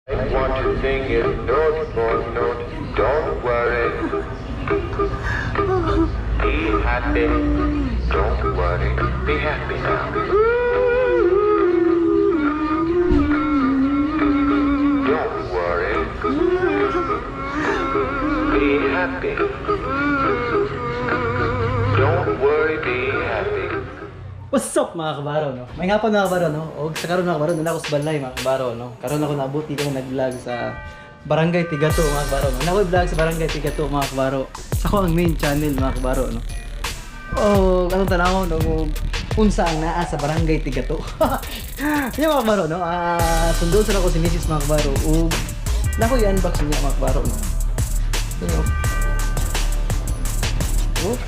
I want to sing it note for note. Don't worry. Be happy. Don't worry. Be happy now. Don't worry. Be happy. Don't worry. Be happy. What's up mga kabaro, no? May nga pa mga kabaro, no? O sa karon mga kabaro, nila ako sa balay mga kabaro, no? Karon ako nabuti ko nag-vlog sa Barangay Tigato mga kabaro, no? Nakoy vlog sa Barangay Tigato mga kabaro. Sa ko ang main channel mga kabaro, no? O katong tanawon no, unsa ang naa sa Barangay Tigato. Nya mga kabaro, no? Sundo sa ako si Mrs. mga kabaro. O nakoy unbox niya mga kabaro, no? Ano? Oh.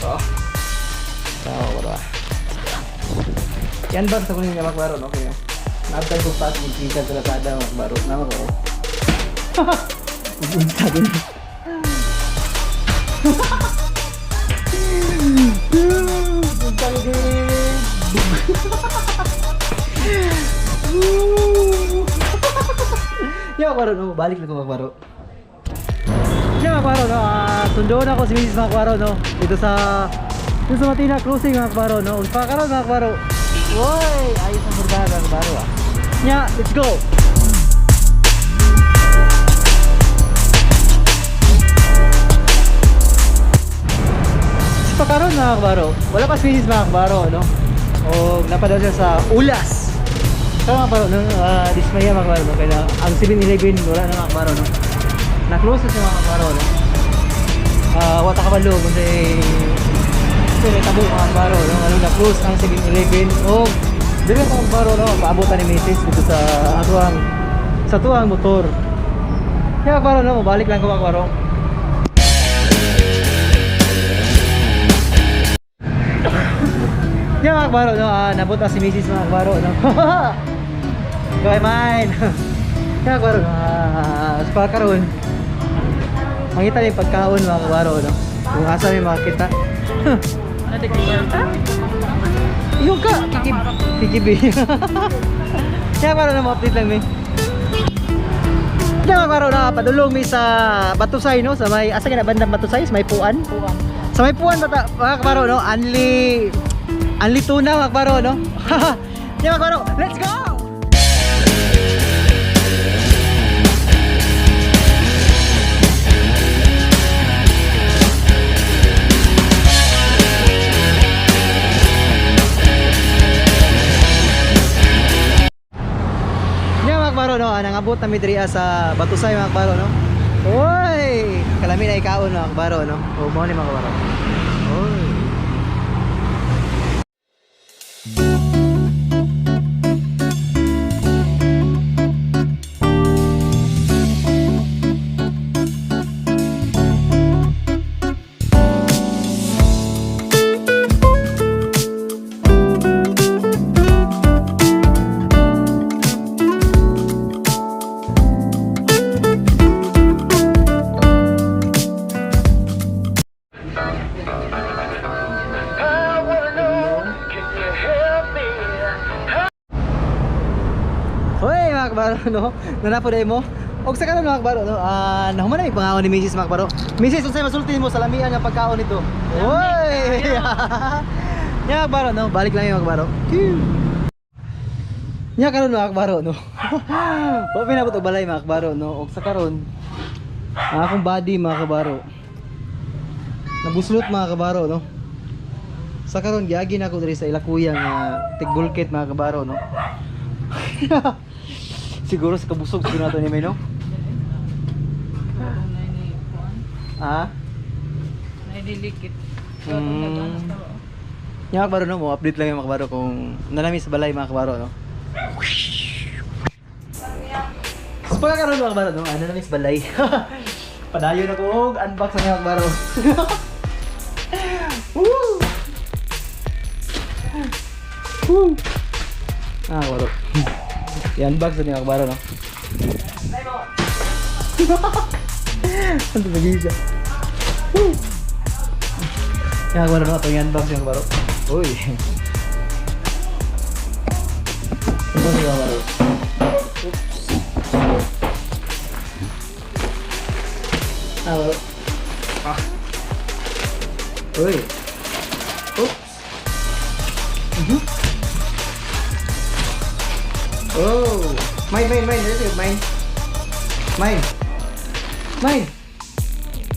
Oh. Tao ba? Yan ba sa kunin niya makbaro, no? Kaya naabtay ko pa at magsikan sa lakada makbaro. Nama ko. Unsa din. Unsa din. Yan makbaro, no? Balik na ko makbaro. Yan makbaro, no? Sundoon ako si Mrs. Makbaro, no? Dito sa Matina Cruising mga kabaro, no? Pagkaroon mga kabaro. Woy! Ayos ang burgada mga kabaro, ah. Nya, let's go! Sa pagkaroon mga kabaro, wala pa species mga kabaro, no? O napadaw siya sa Ulas. So mga kabaro, no? Dismaya mga kabaro, no? Kaya ang 7-Eleven wala na mga kabaro, no? Na-close na siya mga kabaro, no? Wata kabalo, kundi may tabo mga kabaro, no? Ano na close ang 7-Eleven o dili mga kabaro, no? Paabutan ni Mrs. dito sa tuang motor. Kaya kabaro, no? Mabalik lang ko mga kabaro. Kaya mga kabaro, no? Nabot si Mrs. mga kabaro, no? Go mine. Kaya kabaro, sa pagkaroon makita yung pagkaon mga kabaro, no? Kung asa may makita. Yung ka, kikibi. Kaya para na ma-update lang may. Kaya para na padulong may sa Batusay, no? Sa may asa kina bandang Batusay, sa may Puan. Sa may Puan bata, mga kabaro, no? Only tuna mga kabaro, no? Kaya mga kabaro, let's go! Makbaro, no? Nangabot na midriya sa Batusay mga kabaro, no? Oy! Kalami na ikaon mga kabaro, no? O mo ni mga kabaro. Oy! Makbaro, no? Nanapod ay mo. Og sa karon makbaro, no? Nahuman na may pangaon ni Mrs. Makbaro. Mrs. unsay masulti mo sa lamian nga pagkaon nito? Oy! Nya makbaro, no? Balik lang yung makbaro. Nya karon makbaro, no? Wa pinabot og balay makbaro, no? Og sa karon akong body mga kabaro. Nabuslot mga kabaro, no? Sa karon giagi na ako diri sa ilakuyang tigbulkit mga kabaro, no? Siguro sa kabusog siguro nato ni Mino. Ah? Naidilikit. Yung makbaro, no? Mo update lang yung makbaro kung nalami sa balay mga kabaro, no? So pagkakaroon mga kabaro, no? Nalami sa balay. Padayo na ko unbox ang makbaro. Woo! Woo! Kabaro. I-unbox na yung makbaro, no? Ano nagiging siya? Yung makbaro, no? Ito yung unbox yung makbaro. Uy! Ito yung makbaro. Uy. Oops. Oh. Mine. That's it, mine. Mine.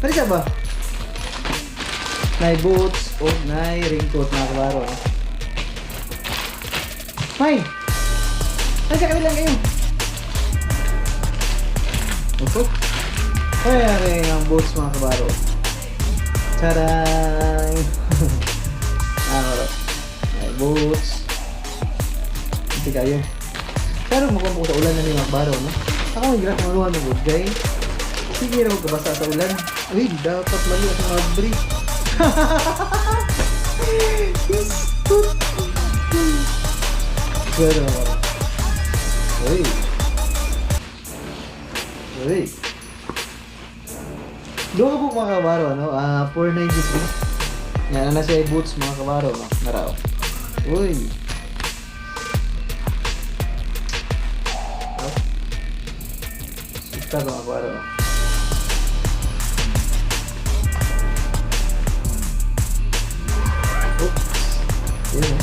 Ano siya ba? Nay boots o nay raincoat mga kabaro. Mine. Ano siya kabilang kayo? Opo. Ay, ang boots mga kabaro. Tarang! Kabaro. Ay, boots. Hindi kayo. Pero mukhang sa ulan na ni mga kabaro, no? Ako ang hirap maluhan ng good guy. Sige na magkabasa sa ulan. Uy, dapat mali at mag-break. Pero, uy. Doon po mga kabaro, no? 493. Yan na siya boots mga kabaro, no? Naraw. Uy. Suka mga kabaro. Oops. Yun,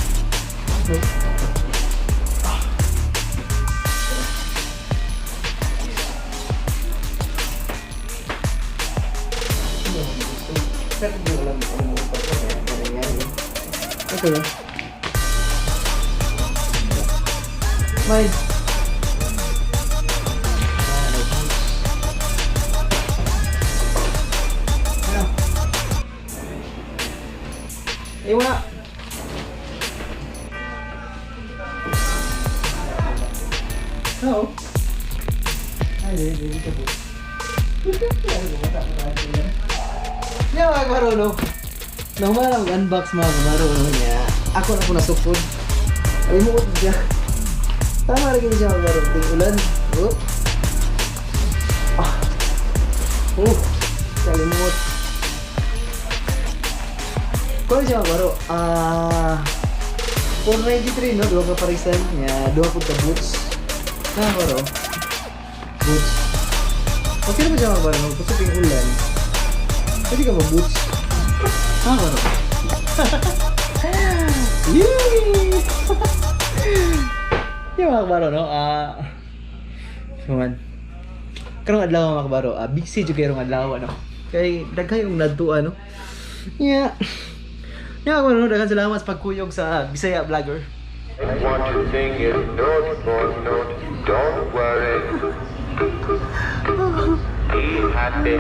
Pero hindi ko alam kung ano pa ito. Nangyayari. Ito yun. Mine. Ano? Wala. Oo. Ay, hindi ka po. Yan mga kabaro, no? Nahuman lang mag-unbox mga kabaro, no? Niya. Ako na po nasukod. Ay mo ko siya. Tama rin siya mga kabaro. Ting ulan. Oh. Kalimut. Kung siya mga kabaro, 493, no? Dua ka parisan. Niya. Dua po ka boots. Mga kabaro. Boots. Okay naman siya mga kabaro, no? Kasi ting ulan. Pwede ka mag-boots. Kabaro. Yay! Yung mga kabaro, no? Suman. Karong adlaw mga kabaro. Big C juga yung adlaw, no? Kaya daghay yung nadtua, no? Yeah. Yung mga kabaro, no? Daghang salamat sa pagkuyog sa Bisaya Vlogger. One to sing is note for note. Don't worry. Be happy.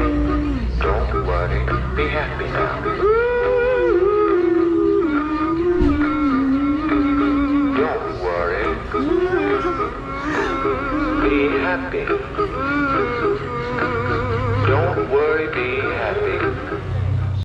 Don't worry. Be happy now. Don't worry. Be happy. Don't worry. Be happy.